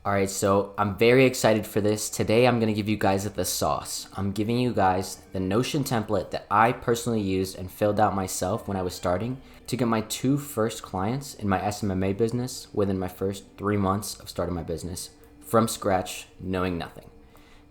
All right, so I'm very excited for this. Today I'm gonna give you guys the sauce. I'm giving you guys the Notion template that I personally used and filled out myself when I was starting to get my two first clients in my SMMA business within my first 3 months of starting my business from scratch, knowing nothing.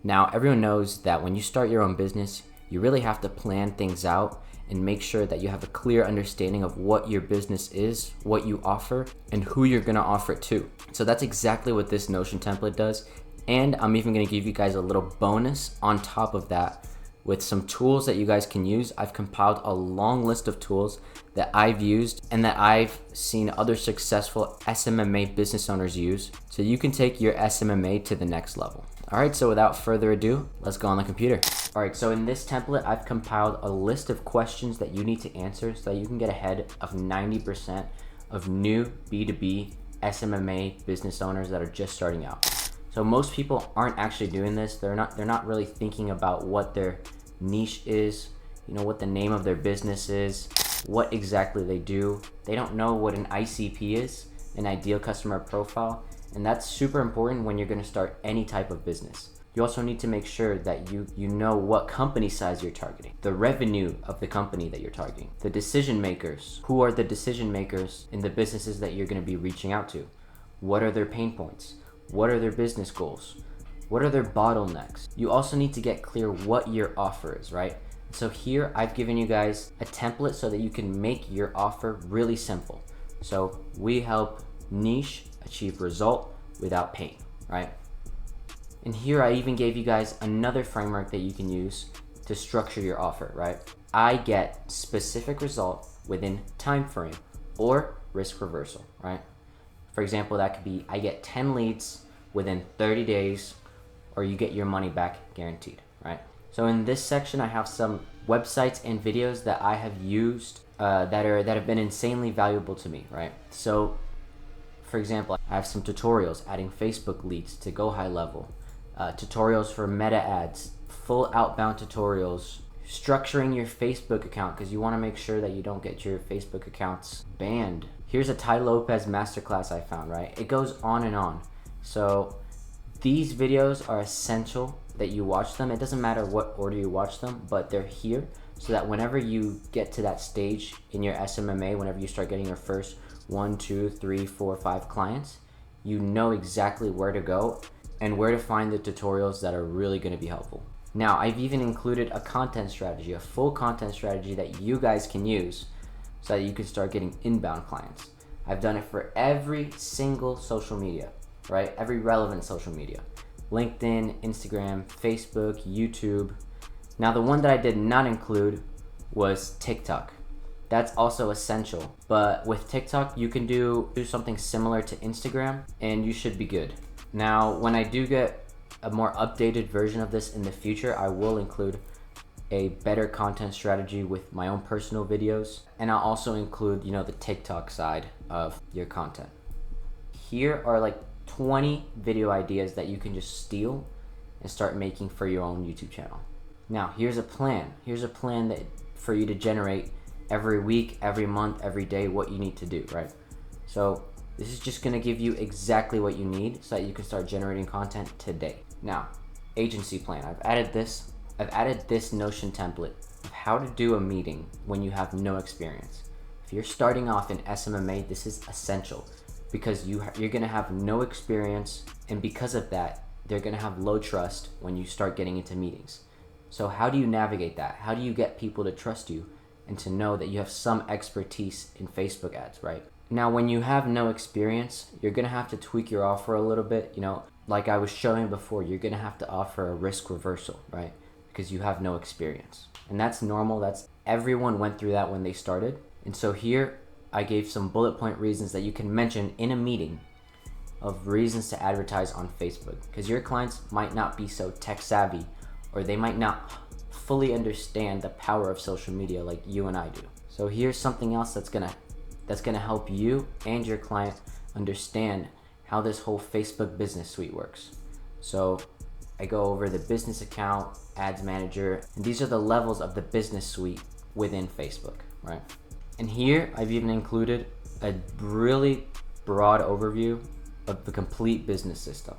Now, everyone knows that when you start your own business, you really have to plan things out and make sure that you have a clear understanding of what your business is, what you offer, and who you're gonna offer it to. So that's exactly what this Notion template does. And I'm even gonna give you guys a little bonus on top of that with some tools that you guys can use. I've compiled a long list of tools that I've used and that I've seen other successful SMMA business owners use, so you can take your SMMA to the next level. All right, so without further ado, let's go on the computer. All right, so in this template, I've compiled a list of questions that you need to answer so that you can get ahead of 90% of new B2B SMMA business owners that are just starting out. So most people aren't actually doing this. They're not really thinking about what their niche is, what the name of their business is, what exactly they do. They don't know what an ICP is, an ideal customer profile, and that's super important when you're gonna start any type of business. You also need to make sure that you know what company size you're targeting, the revenue of the company that you're targeting, the decision makers. Who are the decision makers in the businesses that you're gonna be reaching out to? What are their pain points? What are their business goals? What are their bottlenecks? You also need to get clear what your offer is, right? So here I've given you guys a template so that you can make your offer really simple. So we help niche achieve result without pain, right? And here I even gave you guys another framework that you can use to structure your offer, right? I get specific result within time frame or risk reversal, right? For example, that could be I get 10 leads within 30 days, or you get your money back guaranteed, right? So in this section, I have some websites and videos that I have used that have been insanely valuable to me, right? So for example, I have some tutorials adding Facebook leads to go high level, tutorials for meta ads, full outbound tutorials, structuring your Facebook account because you want to make sure that you don't get your Facebook accounts banned. Here's a Tai Lopez masterclass I found, right? It goes on and on. So these videos are essential that you watch them. It doesn't matter what order you watch them, but they're here so that whenever you get to that stage in your SMMA, whenever you start getting your first 1, 2, 3, 4, 5 clients, you know exactly where to go and where to find the tutorials that are really going to be helpful. Now, I've even included a content strategy, a full content strategy that you guys can use so that you can start getting inbound clients. I've done it for every single social media, right? Every relevant social media. LinkedIn, Instagram, Facebook, YouTube. Now, the one that I did not include was TikTok. That's also essential, but with TikTok, you can do something similar to Instagram and you should be good. Now, when I do get a more updated version of this in the future, I will include a better content strategy with my own personal videos, and I'll also include, the TikTok side of your content. Here are like 20 video ideas that you can just steal and start making for your own YouTube channel. Now, here's a plan. Here's a plan that for you to generate every week, every month, every day, what you need to do, right? So this is just gonna give you exactly what you need so that you can start generating content today. Now, agency plan. I've added this Notion template of how to do a meeting when you have no experience. If you're starting off in SMMA, this is essential because you're gonna have no experience, and because of that, they're gonna have low trust when you start getting into meetings. So how do you navigate that? How do you get people to trust you and to know that you have some expertise in Facebook ads, right? Now, when you have no experience, you're gonna have to tweak your offer a little bit. Like I was showing before, you're gonna have to offer a risk reversal, right? Because you have no experience. And that's normal. Everyone went through that when they started. And so here, I gave some bullet point reasons that you can mention in a meeting of reasons to advertise on Facebook. Because your clients might not be so tech savvy, or they might not fully understand the power of social media like you and I do. So here's something else that's gonna help you and your client understand how this whole Facebook business suite works. So I go over the business account, ads manager, and these are the levels of the business suite within Facebook, right? And here I've even included a really broad overview of the complete business system.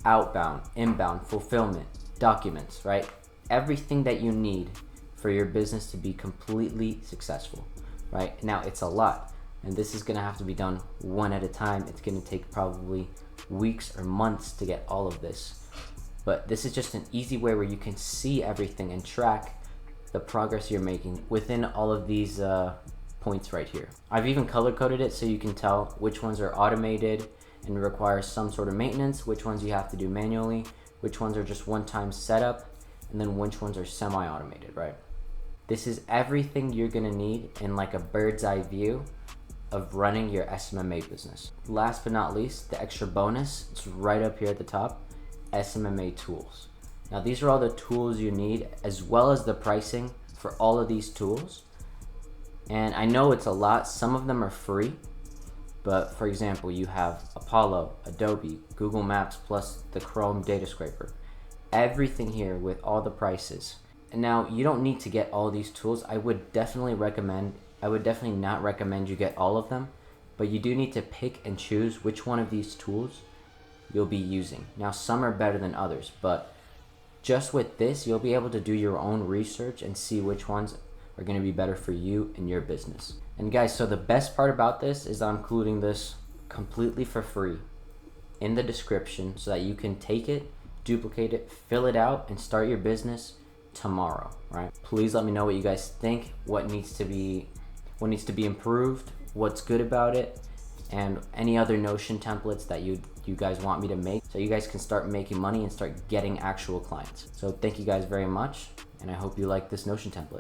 Outbound, inbound, fulfillment, documents, right? Everything that you need for your business to be completely successful, right? Now, it's a lot, and this is gonna have to be done one at a time. It's gonna take probably weeks or months to get all of this. But this is just an easy way where you can see everything and track the progress you're making within all of these points right here. I've even color coded it so you can tell which ones are automated and require some sort of maintenance, which ones you have to do manually, which ones are just one-time setup, and then which ones are semi-automated, right? This is everything you're gonna need in like a bird's eye view of running your SMMA business. Last but not least, the extra bonus, it's right up here at the top, SMMA tools. Now these are all the tools you need, as well as the pricing for all of these tools. And I know it's a lot, some of them are free, but for example, you have Apollo, Adobe, Google Maps, plus the Chrome data scraper. Everything here with all the prices. And now you don't need to get all these tools. I would definitely not recommend you get all of them, but you do need to pick and choose which one of these tools you'll be using. Now some are better than others, but just with this, you'll be able to do your own research and see which ones are going to be better for you and your business. And guys, so the best part about this is I'm including this completely for free in the description so that you can take it, duplicate it, fill it out, and start your business tomorrow, right? Please let me know what you guys think, what needs to be improved, what's good about it, and any other Notion templates that you guys want me to make so you guys can start making money and start getting actual clients. So thank you guys very much, and I hope you like this Notion template.